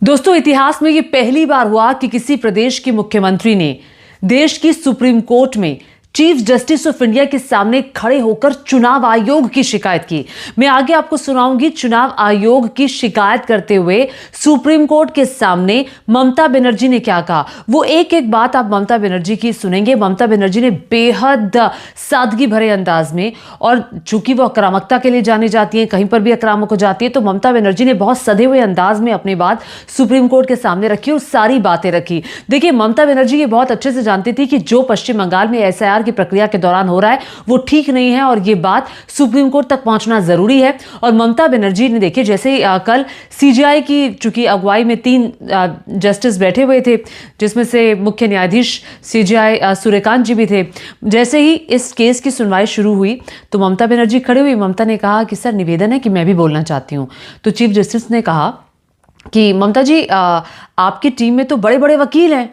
दोस्तों, इतिहास में ये पहली बार हुआ कि किसी प्रदेश के मुख्यमंत्री ने देश की सुप्रीम कोर्ट में चीफ जस्टिस ऑफ इंडिया के सामने खड़े होकर चुनाव आयोग की शिकायत की। मैं आगे आपको सुनाऊंगी चुनाव आयोग की शिकायत करते हुए सुप्रीम कोर्ट के सामने ममता बनर्जी ने क्या कहा। वो एक एक बात आप ममता बनर्जी की सुनेंगे। ममता बनर्जी ने बेहद सादगी भरे अंदाज में, और चूंकि वो आक्रामकता के लिए जानी जाती है, कहीं पर भी आक्रामक हो जाती है, तो ममता बनर्जी ने बहुत सधे हुए अंदाज में अपनी बात सुप्रीम कोर्ट के सामने रखी और सारी बातें रखी। देखिए, ममता बनर्जी ये बहुत अच्छे से जानती थी कि जो पश्चिम बंगाल में एसआईआर की प्रक्रिया के दौरान हो रहा है वो ठीक नहीं है और ये बात सुप्रीम कोर्ट तक पहुंचना जरूरी है। और ममता बनर्जी ने देखिए, जैसे कल सीजीआई की चूंकि अगुवाई में 3 जस्टिस बैठे हुए थे, जिसमें से मुख्य न्यायाधीश सीजीआई सूर्यकांत जी भी थे। जैसे ही इस केस की सुनवाई शुरू हुई तो ममता बनर्जी खड़ी हुई। ममता ने कहा कि सर, निवेदन है कि मैं भी बोलना चाहती हूं। तो चीफ जस्टिस ने कहा कि ममता जी, आपकी टीम में तो बड़े बड़े वकील हैं,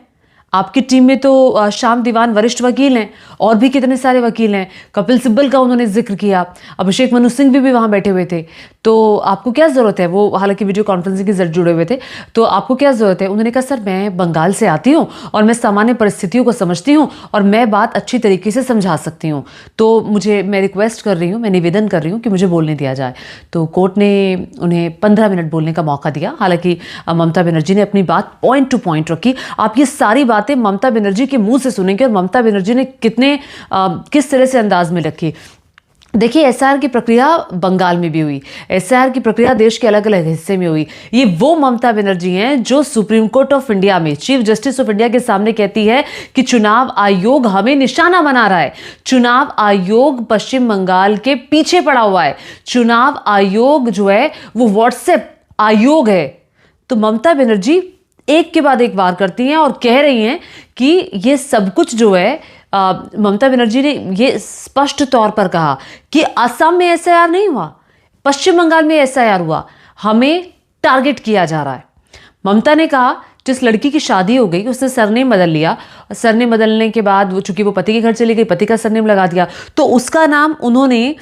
आपकी टीम में तो श्याम दीवान वरिष्ठ वकील हैं, और भी कितने सारे वकील हैं। कपिल सिब्बल का उन्होंने जिक्र किया, अभिषेक मनु सिंह भी वहां बैठे हुए थे। तो आपको क्या जरूरत है, वो हालांकि वीडियो कॉन्फ्रेंसिंग के जरिए जुड़े हुए थे, तो आपको क्या जरूरत है। उन्होंने कहा, सर मैं बंगाल से आती हूँ और मैं सामान्य परिस्थितियों को समझती हूँ और मैं बात अच्छी तरीके से समझा सकती हूँ, तो मैं रिक्वेस्ट कर रही हूँ, मैं निवेदन कर रही हूँ कि मुझे बोलने दिया जाए। तो कोर्ट ने उन्हें 15 मिनट बोलने का मौका दिया। हालांकि ममता बनर्जी ने अपनी बात पॉइंट टू पॉइंट रखी। आप ये सारी बातें ममता बनर्जी के मुंह से सुनेंगे और ममता बनर्जी ने किस तरह से अंदाज में रखी। देखिए, एसआईआर की प्रक्रिया बंगाल में भी हुई, एसआईआर की प्रक्रिया देश के अलग अलग हिस्से में हुई। ये वो ममता बनर्जी हैं जो सुप्रीम कोर्ट ऑफ इंडिया में चीफ जस्टिस ऑफ इंडिया के सामने कहती है कि चुनाव आयोग हमें निशाना बना रहा है, चुनाव आयोग पश्चिम बंगाल के पीछे पड़ा हुआ है, चुनाव आयोग जो है वो व्हाट्सएप आयोग है। तो ममता बनर्जी एक के बाद एक वार करती हैं और कह रही हैं कि ये सब कुछ जो है, ममता बनर्जी ने ये स्पष्ट तौर पर कहा कि असम में एसआईआर नहीं हुआ, पश्चिम बंगाल में एसआईआर हुआ, हमें टारगेट किया जा रहा है। ममता ने कहा, जिस लड़की की शादी हो गई उसने सरनेम बदल लिया, सरनेम बदलने के बाद वो चूंकि वो पति के घर चली गई, पति का सरनेम लगा दिया, तो उसका नाम उन्होंने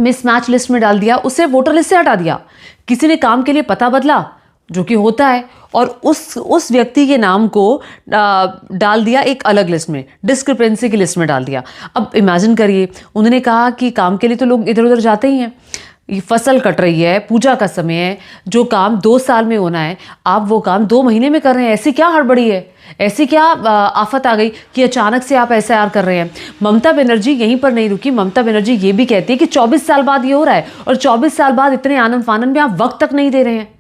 मिसमैच लिस्ट में डाल दिया, उसे वोटर लिस्ट से हटा दिया। किसी ने काम के लिए पता बदला, जो कि होता है, और उस व्यक्ति के नाम को डाल दिया एक अलग लिस्ट में, डिस्क्रिपेंसी की लिस्ट में डाल दिया। अब इमेजिन करिए, उन्होंने कहा कि काम के लिए तो लोग इधर उधर जाते ही हैं, ये फसल कट रही है, पूजा का समय है, जो काम 2 साल में होना है आप वो काम 2 महीने में कर रहे हैं। ऐसी क्या हड़बड़ी है, ऐसी क्या आफत आ गई कि अचानक से आप एसआईआर कर रहे हैं। ममता बनर्जी यहीं पर नहीं रुकी, ममता बनर्जी ये भी कहती है कि 24 साल बाद ये हो रहा है, और 24 साल बाद इतने आनन फानन में आप वक्त तक नहीं दे रहे हैं।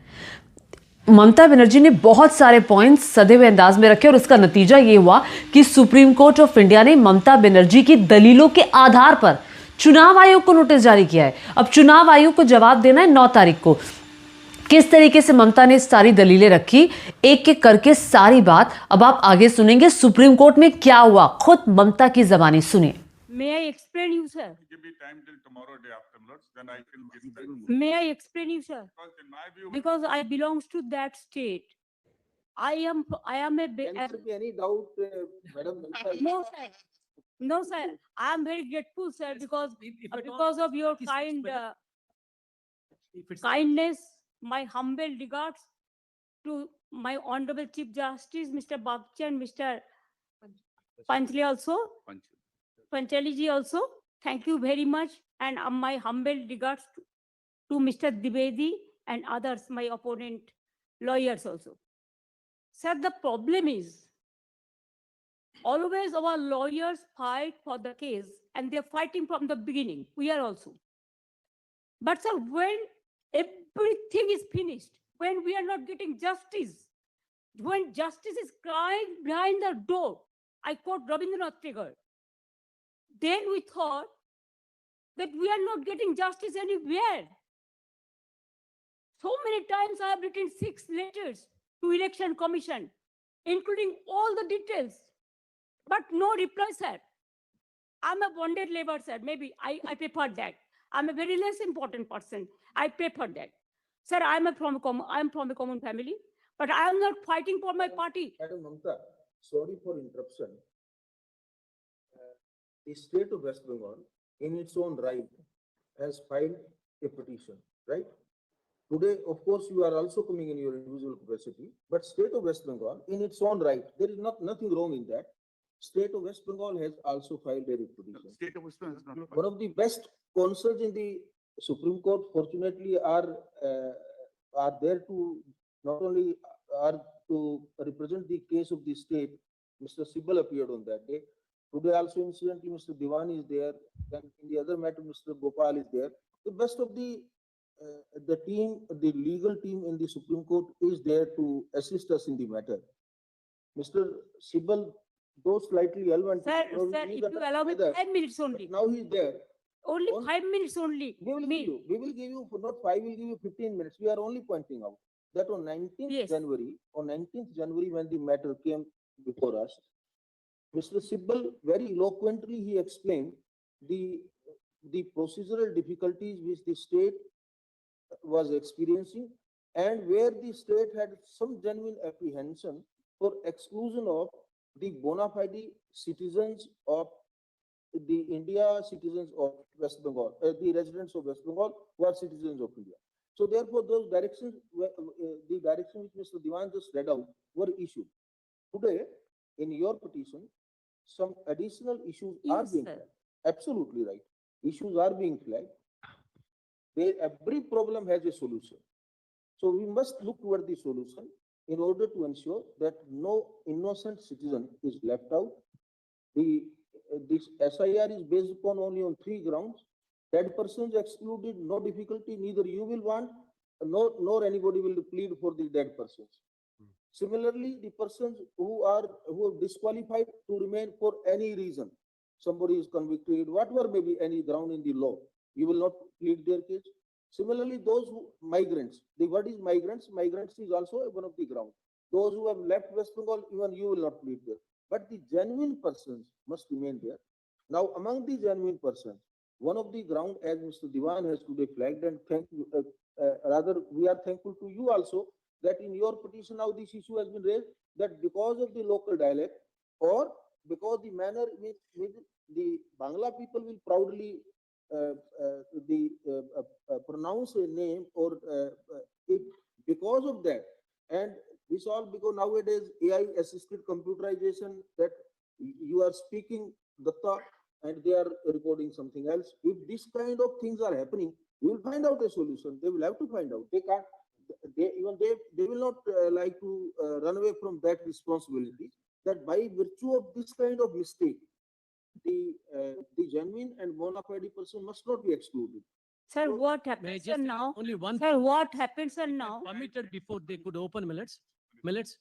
ममता बनर्जी ने बहुत सारे पॉइंट्स सधे हुए अंदाज में रखे और उसका नतीजा ये हुआ कि सुप्रीम कोर्ट ऑफ इंडिया ने ममता बनर्जी की दलीलों के आधार पर चुनाव आयोग को नोटिस जारी किया है। अब चुनाव आयोग को जवाब देना है 9 तारीख को। किस तरीके से ममता ने सारी दलीलें रखी, एक एक करके सारी बात अब आप आगे सुनेंगे। सुप्रीम कोर्ट में क्या हुआ, खुद ममता की जबानी सुनिए। May I explain you, sir? Give me time till tomorrow day afterwards, then I can give that. May I explain you, sir? Because in my view, Because I belongs to that state. I am a. Can there be any doubt, Madam? No, sir. No, sir. I am very grateful, sir, because of your kindness. My humble regards to my honorable Chief Justice, Mr. Babchan, Mr. Panchali also. Panchali ji also, thank you very much, and my humble regards to Mr. Dwivedi and others, my opponent lawyers also. Sir, the problem is always our lawyers fight for the case, and they're fighting from the beginning. We are also. But sir, when everything is finished, when we are not getting justice, when justice is crying behind the door, I quote Rabindranath Tagore, then we thought that we are not getting justice anywhere. So many times I have written 6 letters to Election Commission, including all the details, but no reply, sir. I'm a bonded labor, sir. Maybe I prefer that. I'm a very less important person. I prefer that. Sir, I'm from a common family, but I am not fighting for my party. Madam Mamta, sorry for interruption. The state of West Bengal, in its own right, has filed a petition, right, Today, of course, you are also coming in your individual capacity, but state of West Bengal, in its own right, there is nothing wrong in that. State of West Bengal has also filed a writ petition. State of West Bengal is not. One of the best counsels in the Supreme Court, fortunately, are there to not only are to represent the case of the state. Mr. Sibal appeared on that day. Today also, incidentally, Mr. Diwan is there. Then in the other matter, Mr. Gopal is there. The best of the team, the legal team in the Supreme Court is there to assist us in the matter. Mr. Sibal, though slightly relevant. Sir, if you allow me 5 minutes only, Now he is there. only on- 5 minutes only. We will give you, not 5, we'll give you 15 minutes. We are only pointing out that on 19th Yes. January, when the matter came before us, Mr. Sibal very eloquently, he explained the procedural difficulties which the state was experiencing and where the state had some genuine apprehension for exclusion of the bona fide citizens of the India, citizens of West Bengal, the residents of West Bengal who are citizens of India. So therefore, those directions, the direction which Mr. Diwan just read out were issued. Today, in your petition, some additional issues are Yes, being sir. flagged. Absolutely right. Issues are being flagged. Every problem has a solution. So we must look toward the solution in order to ensure that no innocent citizen is left out. This SIR is based upon only on 3 grounds. Dead persons excluded, no difficulty, neither you will want, nor anybody will plead for the dead persons. Similarly, the persons who are disqualified to remain for any reason, somebody is convicted, whatever may be any ground in the law, you will not plead their case. Similarly, those who migrants, the word is migrants, migrants is also one of the grounds. Those who have left West Bengal, even you will not plead there. But the genuine persons must remain there. Now, among the genuine persons, one of the ground, as Mr. Diwan has today flagged, and rather we are thankful to you also that in your petition now this issue has been raised, that because of the local dialect or because the manner in which the Bangla people will proudly pronounce a name or it, because of that, and this all because nowadays AI assisted computerization, that you are speaking Datta and they are recording something else. If this kind of things are happening, we will find out a solution. They will have to find out. They can't. They will not like to run away from that responsibility. That by virtue of this kind of mistake, the genuine and bona fide person must not be excluded. Sir, So, what May I happens just now? only one. Sir, what happens now? Permitted before they could open millets. Millets,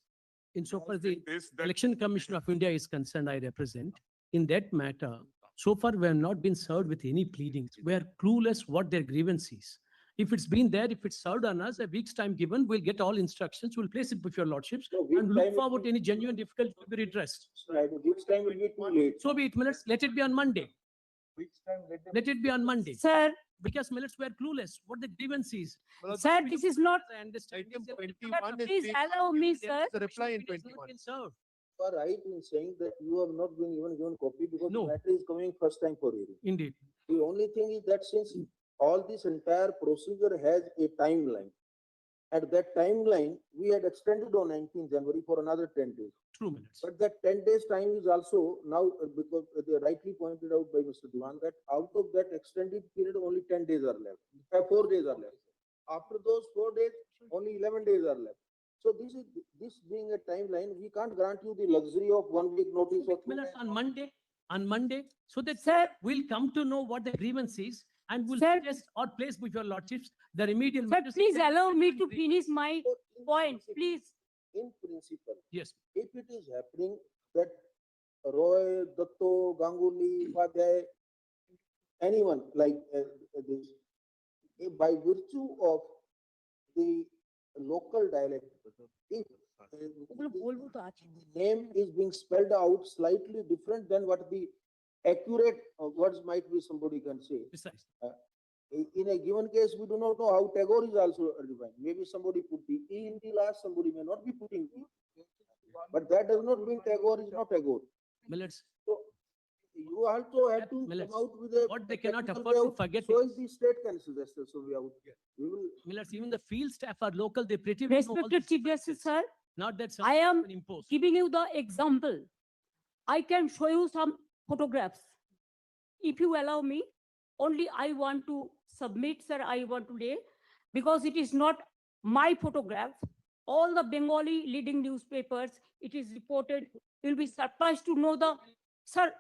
insofar as the Is that- Election Commission of India is concerned, I represent. In that matter, so far we have not been served with any pleadings. We are clueless what their grievance is. If it's been there, if it's served on us, a week's time given, we'll get all instructions, we'll place it before your lordships No, week's and time look will forward be- to any genuine difficulty to be redressed. Which time will be too late. So be it, millets, let it be on Monday. Which time let them- Let it be on Monday. Sir, Because millets were clueless, what the grievance is. sir, this is not, I understand. Item Yes, 21 is please being- allow me, there sir. is The reply in it has not 21. been served. You are right in saying that you have not been even given copy because the No. matter is coming first time for hearing. Indeed. The only thing is that since all this entire procedure has a timeline, at that timeline, we had extended on 19th January for another 10 days. True minutes. But that 10 days time is also now, because they rightly pointed out by Mr. Diwan, that out of that extended period, only 10 days are left, 4 days are left. After those 4 days, only 11 days are left. So this being a timeline, we can't grant you the luxury of 1 week notice or 2 Minutes days. on Monday, so that Sir, we'll come to know what the grievance is and we'll Sir- suggest or place with your lordships the remedial. sir, measures please that- allow me to finish my So in point, principle- please. In principle, Yes, if it is happening that Roy, Datto, Ganguly, Upadhyay, anyone like this, by virtue of the local dialect, if ওগুলো বলবো তো আছে। the name is being spelled out slightly different than what the accurate words might be, somebody can say. precisely. In a given case, we do not know how Tagore is also defined. Maybe somebody put the E in the last, somebody may not be putting E. But that does not mean Tagore is not Tagore. Millets, So you you also have That to millets. come out with a. What they a cannot technical afford way to out. forget So is- is the state council, justice, so we will. Millets, even the field staff are local, they pretty well know all Respected these Chief Justice, differences. sir, Not that I am some impose. giving you the example. I can show you some photographs. If you allow me, only I want to submit, sir, I want today, because it is not my photograph. All the Bengali leading newspapers, it is reported, you'll be surprised to know the, sir,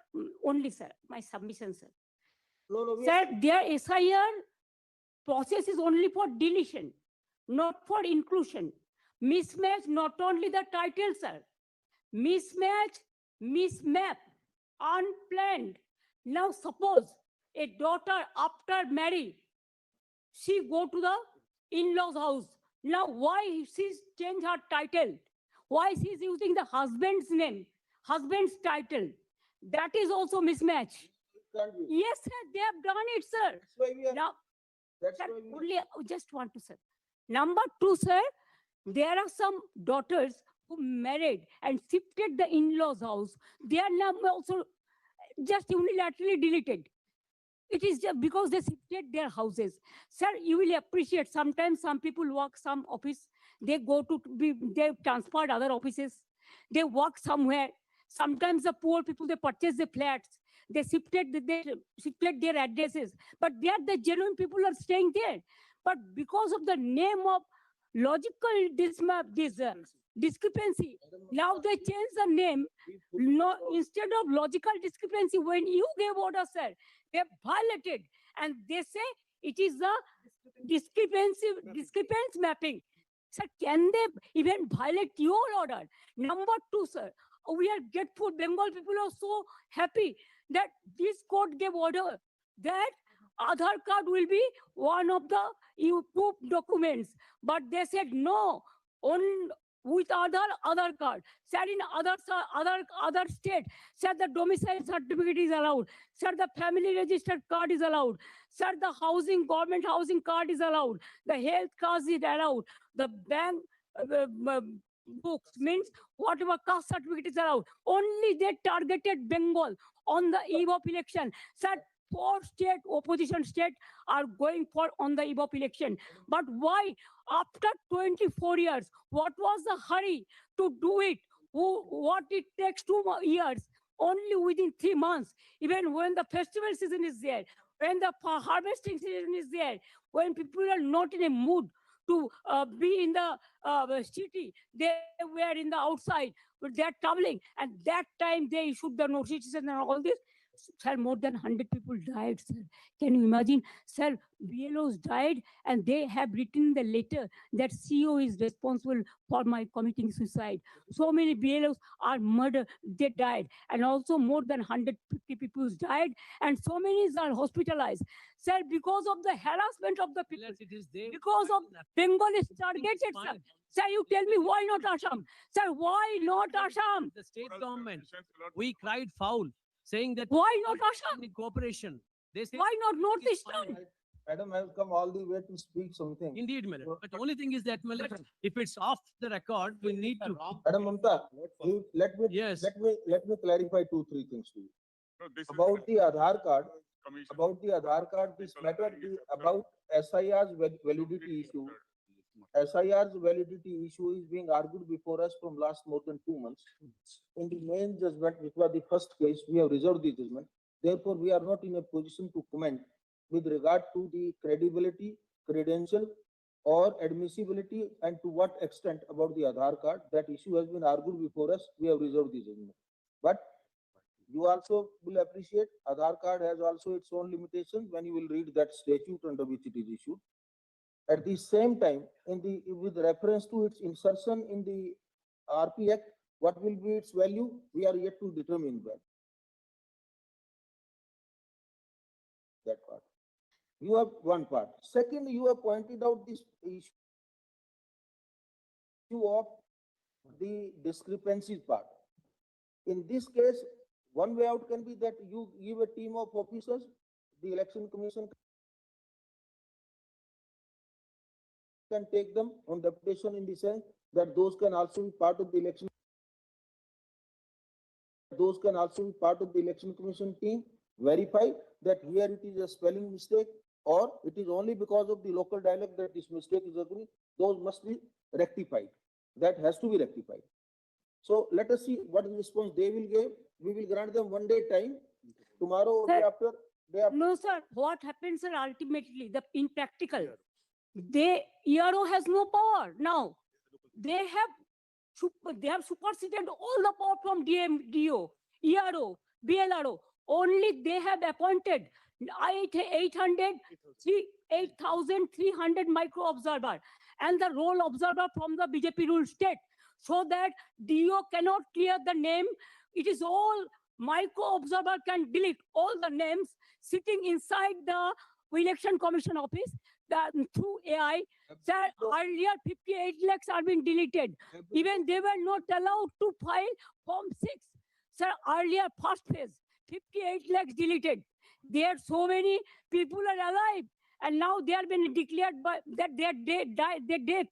only sir, my submission, sir. No, no, Sir, their SIR process is only for deletion, not for inclusion. Mismatch, not only the title, sir. Mismatch, mismap, unplanned. Now suppose a daughter after marry, she go to the in-laws house. Now why she's changed her title? Why she's using the husband's name, husband's title? That is also mismatch. can't be. Yes, sir, they have done it, sir. That's why we are, Now, that's sir, why we. only just want to say. Number two, sir, there are some daughters who married and shifted the in-laws house. They are now also just unilaterally deleted. It is just because they shifted their houses. Sir, you will appreciate sometimes some people work some office, they go to be, they transferred other offices, they work somewhere. Sometimes the poor people, they purchase the flats, they shifted their addresses, but they are the genuine people are staying there. But because of the name of logical discrepancy, now they change the name. No, instead of logical discrepancy, when you gave order, sir, they violated, and they say it is the discrepancy mapping. Sir, can they even violate your order? Number two, sir, we are grateful. Bengal people are so happy that this court gave order that Aadhaar card will be one of the proof documents. But they said no, on with Aadhaar card. Sir, in other state, sir, the domicile certificate is allowed. Sir, the family registered card is allowed. Sir, the government housing card is allowed. The health card is allowed. The bank books means whatever caste certificate is allowed. Only they targeted Bengal on the eve of election. Sir, 4 state opposition state are going for on the eve of election. But why after 24 years, what was the hurry to do it? What it takes 2 years, only within 3 months, even when the festival season is there, when the harvesting season is there, when people are not in a mood to be in the city, they were in the outside, but they're traveling, and that time they issued the notices and all this. Sir, more than 100 people died, sir. Can you imagine? Sir, BLOs died, and they have written the letter that CEO is responsible for my committing suicide. So many BLOs are murdered, they died, and also more than 150 people died, and so many are hospitalized. Sir, because of the harassment of the people, Millets, it is there. because of Bengal is targeted, sir. Fine. Sir, you tell me why not Assam? Sir, why not Assam? The state Moral government, sufficiency, Lord. we cried foul, saying that. Why not Assam? In cooperation. They say. Why not it's Northeastern? fine. Madam has come all the way to speak something. Indeed, Millet. So- But the only thing is that, Millet, if it's off the record, we need to. Madam Mamta, Yes. let me clarify 2-3 things to you. No, this is About the Aadhaar card, commission. this People are matter, telling it, about SIR's validity issue. SIR's validity issue is being argued before us from last more than 2 months. In the main judgment, which was the first case, we have reserved the judgment. Therefore, we are not in a position to comment with regard to the credibility, credential, or admissibility, and to what extent about the Aadhaar card. That issue has been argued before us. We have reserved the judgment. But you also will appreciate Aadhaar card has also its own limitations when you will read that statute under which it is issued. At the same time, with reference to its insertion in the RP Act, what will be its value? We are yet to determine that part. You have one part. Second, you have pointed out this issue of the discrepancies part. In this case, one way out can be that you give a team of officers, the election commission can take them on deputation in the sense that those can also be part of the election those can also be part of the election commission team, verify that here it is a spelling mistake or it is only because of the local dialect that this mistake is occurring. Those must be rectified. That has to be rectified. So let us see what response they will give. We will grant them 1 day time. Tomorrow or day Sir, after, day after. No, sir, what happens, sir, ultimately, in practical, ERO has no power now. They have superseded all the power from DO, ERO, BLRO. Only they have appointed 8,300 micro observer and the role observer from the BJP ruled state, so that DO cannot clear the name. It is all micro observer can delete all the names sitting inside the election commission office through AI. Sir, earlier 58 lakhs are being deleted. Even they were not allowed to file Form 6. Sir, earlier first phase, 58 lakhs deleted. There so many people are alive, and now they are being declared that their death.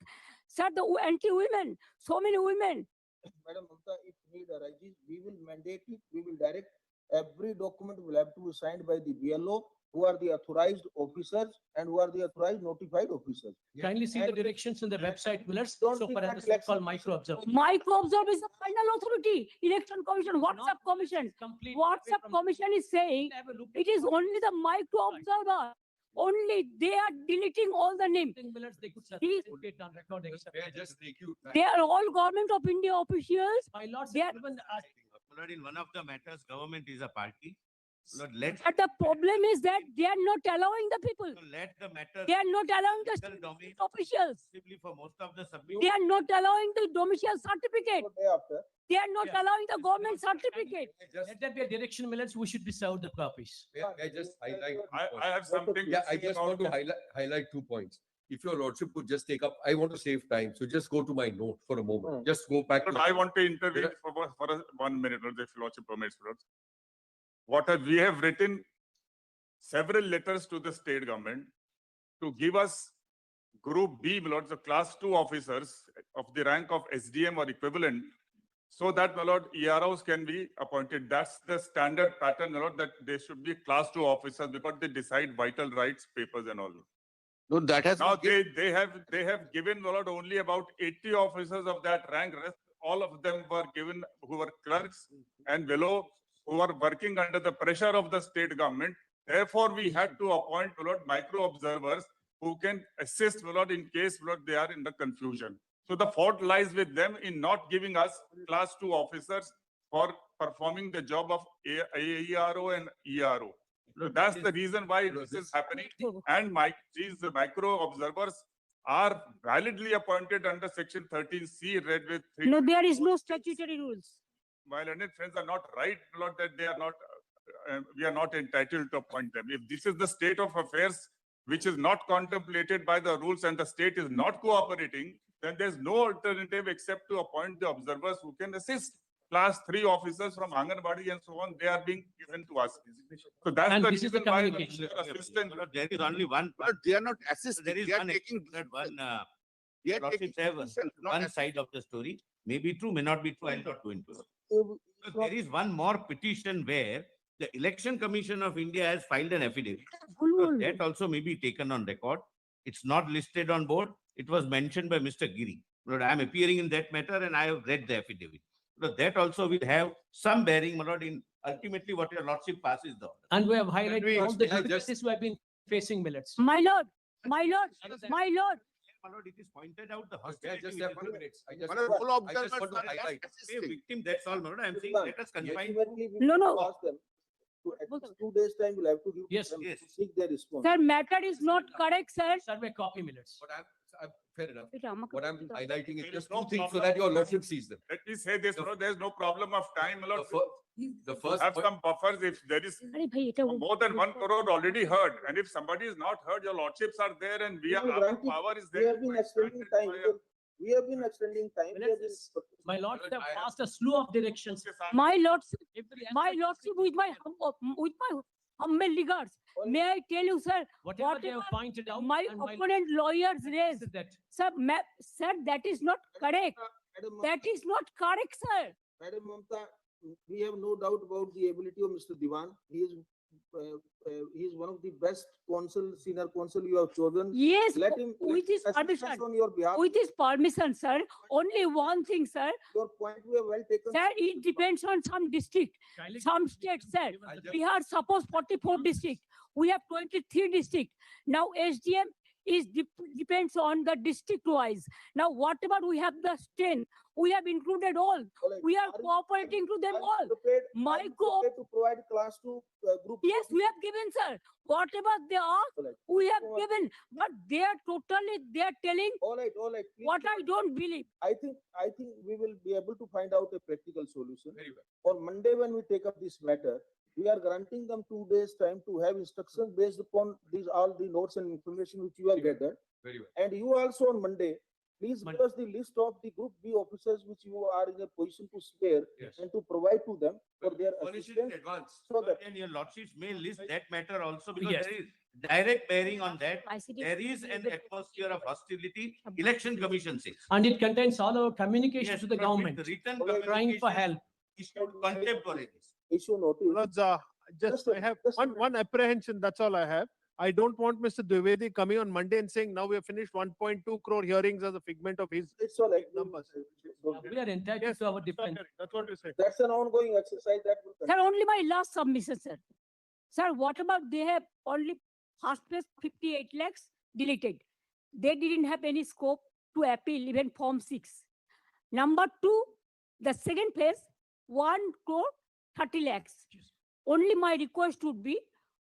Sir, the anti-women, so many women. Madam Mamta, if need arises, we will mandate it, we will direct. Every document will have to be signed by the BLO, who are the authorized officers and who are the authorized notified officers. Kindly see the And- directions in the website, Millers, Don't so be far as that the so-called micro observer. Micro observer is the final authority. Election commission, WhatsApp commission. WhatsApp commission is saying it is only the micro observer. Only they are deleting all the names. They could Please. put it on record, except- May I just take you back? They are all government of India officials. My lords, They are- even Lord, in one of the matters, government is a party. Lord, let But the problem is that they are not allowing the people. the matter. They are not allowing the legal domain officials. possibly for most of the They submission. are not allowing the domicile certificate. So day after, They are not Yeah. allowing the government certificate. let there be a direction, Millers, we should be served the copies. May I just highlight? two I points? have something. Yeah, to I say just about want to this. highlight 2 points. If your lordship could just take up, I want to save time, so just go to my note for a moment. Hmm. Just go back. But to- I want to intervene There for 1 minute, Lord, if Lordship permits, Lord. We have written several letters to the state government to give us Group B, Lord, the class 2 officers of the rank of SDM or equivalent, so that, my Lord, EROs can be appointed. That's the standard pattern, my Lord, that they should be class 2 officers because they decide vital rights, papers and all. No, that has. Now they have given, my Lord, only about 80 officers of that rank. Rest, all of them were given who were clerks and below, who are working under the pressure of the state government. Therefore, we had to appoint, my Lord, micro observers who can assist, my Lord, in case, my Lord, they are in the confusion. So the fault lies with them in not giving us class 2 officers for performing the job of AERO and ERO. So that's the reason why this is happening. And these micro observers are validly appointed under section 13C, read with. No, there is no statutory rules. My learned friends are not right, Lord, that they are not, we are not entitled to appoint them. If this is the state of affairs, which is not contemplated by the rules and the state is not cooperating, then there's no alternative except to appoint the observers who can assist. Class 3 officers from Anganwadi and so on, they are being given to us. So that's And the this is the reason why communication. Mr. Assistant. There is only one. But they are not assisting. There is They are one, taking, one, they are lordships taking have decisions, not one assisting. side of the story. May be true, may not be true, I'll not go into it. so So there is one more petition where the Election Commission of India has filed an affidavit. So that also may be taken on record. It's not listed on board. It was mentioned by Mr. Giri. Lord, I am appearing in that matter and I have read the affidavit. So that also will have some bearing, my Lord, in ultimately what your lordship passes the order. And we have highlighted all the may I just- difficulties we have been facing, Millers. My lord, my lord, my lord. My Lord, it is pointed out the May I hostility. just which have is 1 the- minute? I just One of want- all I just observers want to are not highlight. Be a assisting. victim, that's all, my Lord. I am saying, let us confine. ultimately we No, will no. ask them to at least 2 days time we'll have to give Yes, them to yes. seek their response. Sir, matter is not correct, sir. Survey copy, Millers. What fair enough. এটা আমাকে What I'm বলতে দাও। highlighting is There just is no 2 things so problem. that your lordship sees them. Let me say this, Lord, there's no problem of time, my The Lord. the first Have point- some buffers if there is আরে ভাই, এটা more than 1 crore already heard. And if somebody is not heard, your lordships are there and We our will grant it. power is We there. have been extending time. We have been extending time. We have been- My lords have passed a slew of directions. My lordship, Every my aspect lordship with my humble regards. May I tell you, sir, Whatever they have whatever pointed out. my and my opponent lawyers raised, said that. sir, that is not correct. Madam That is not correct, sir. Madam Mamta, we have no doubt about the ability of Mr. Diwan. He is one of the best senior counsel you have chosen. Yes, Let him. with his assistance permission. on your behalf. With his permission, sir, only one thing, sir. Your point we have well taken. Sir, it depends on some district, some states, sir. We have suppose 44 district. We have 23 district. Now SDM is depends on the district wise. Now whatever we have the strength, we have included all. All right. We are you- cooperating to them are you all. prepared- My are you co- prepared to provide class to group. Yes, we have given, sir. Whatever they are, All right. we have So, given. But they are telling All right, all right. Please what keep- I don't believe. I think we will be able to find out a practical solution. Very well. On Monday, when we take up this matter, we are granting them 2 days time to have instructions based upon all the notes and information which you have gathered. Very well. And you also on Monday, please Monday. give us the list of the group B officers which you are in a position to spare Yes. and to provide to them for their Furnish it in assistance. advance. So that, And your lordships may list that matter also because Yes. there is direct bearing on that. ICT There is an atmosphere of hostility, election commission says. And it contains all our communication Yes, to the but with government, Written trying for communication help. issued contemporaneously. issue notice. Lords, just, I have just a one apprehension, that's all I have. I don't want Mr. Dwivedi coming on Monday and saying, now we have finished 1.2 crore hearings as a figment of his. It's all right. Numbers. We are entitled Yes, to our that's defense. correct. That's what you said. That's an ongoing exercise that will Sir, continue. only my last submission, sir. Sir, what about they have only first place 58 lakhs deleted. They didn't have any scope to appeal even Form 6. Number 2, the second place, 1 crore 30 lakhs. Only my request would be,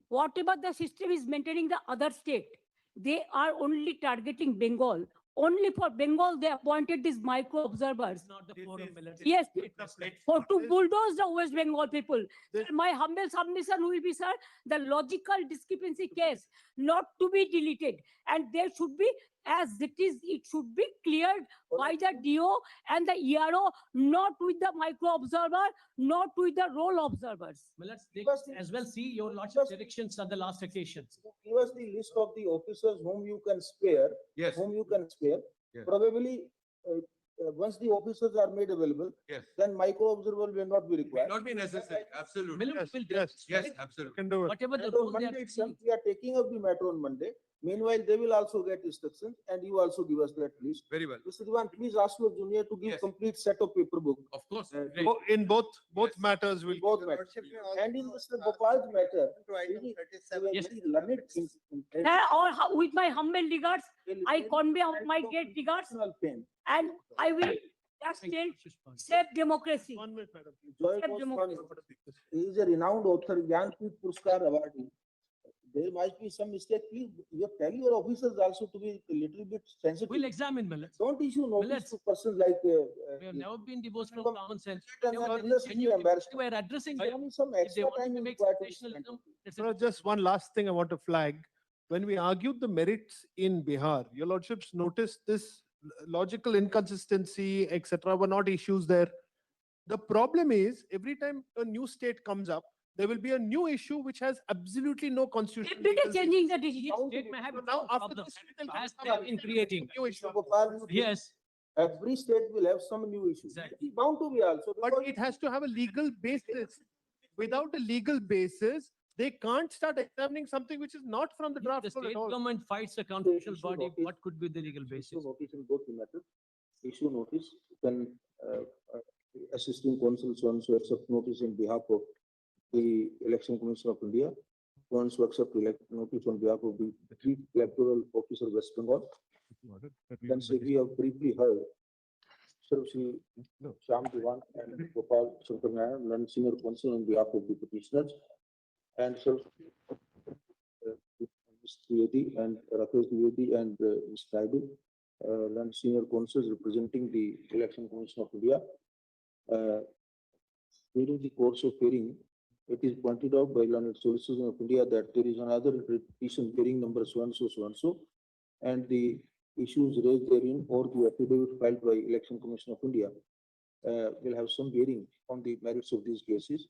whatever the system is maintaining the other state, they are only targeting Bengal. Only for Bengal, they appointed these micro observers. Not the This forum. is- Millet. Yes, It's a platform. for to bulldoze the West Bengal people. This- Sir, my humble submission will be, sir, the logical discrepancy case not to be deleted. And there should be, as it is, it should be cleared by the DO and the ERO, not with the micro observer, not with the roll observers. Millet, they Because the- as well see your lordship's because- directions at the last occasions. Give us the list of the officers whom you can spare, Yes, whom you can spare. Yes. Probably, once the officers are made available, yes. then micro observer will not be May required. not be necessary, absolutely. Millet Yes, will yes. Yes, You absolutely. can do it. whatever the And role on they Monday are itself, playing. we are taking up the matter on Monday. Meanwhile, they will also get instructions and you also give us that list. Very well. Mr. Diwan, please ask your junior to give Yes. complete set of paper book. Of course. Great. In both Yes. matters, we'll. Both matters. And in Mr. Gopal's matter, very- Yes. very learned Sir, with my humble regards, I convey out my great regards personal pain. and I will just Thank tell, you, Mrs. Pant. save democracy. 1 minute, madam. Joy Save Ghosh democracy. He is a renowned author, Jnanpith Puruskar awardee. There might be some mistake. Please, you tell your officers also to be a little bit sensitive. We'll examine Millet. Don't issue notice Millets. to persons like. We have never been divorced from Come- common sense. and Never- unnecessary When you embarrassment. were addressing them, Only some if they extra want time to is make required to be sensationalism, spent. it's So just one last thing I want to flag. When we argued the merits in Bihar, your lordships noticed this logical inconsistency, etc., were not issues there. The problem is every time a new state comes up, there will be a new issue which has absolutely no constitutional. Every day legal changing the basis. decision. state may have So its now own after problems, this, we will as come they up have been with creating. new issue. Mr. Gopal, you think Yes, every state will have some new issues. Exactly. It's bound to be also. But because it has to have a legal basis. Without a legal basis, they can't start examining something which is not from the if draft the code at state all. government fights a constitutional issue body, notice- what could be the legal basis? Issue notice in both the matters. Issue notice, then assisting counsel so and so accept notice in behalf of the Election Commission of India. Wants to accept notice on behalf of the Chief Electoral Officer West Bengal. Then say we have briefly heard Sir Shri Shyam Diwan and Gopal Shankar Nayan, learned senior counsel on behalf of the petitioners. And Sir Ms. Dwivedi and Rakesh Dwivedi and Ms. Naidu, learned senior counsels representing the Election Commission of India. During the course of hearing, it is pointed out by learned solicitors of India that there is another petition hearing number so and so, and the issues raised therein or the affidavit filed by Election Commission of India will have some bearing on the merits of these cases.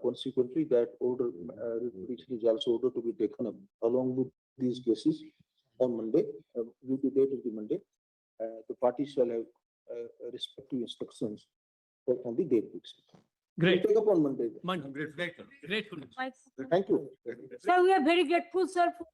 Consequently, that order, petition is also ordered to be taken up along with these cases on Monday, with the date of the Monday. The parties shall have respective instructions on the date fixed. We'll Great. take up on Monday. Monday. Grateful. Grateful. Thank you. Sir, we are very grateful, sir, for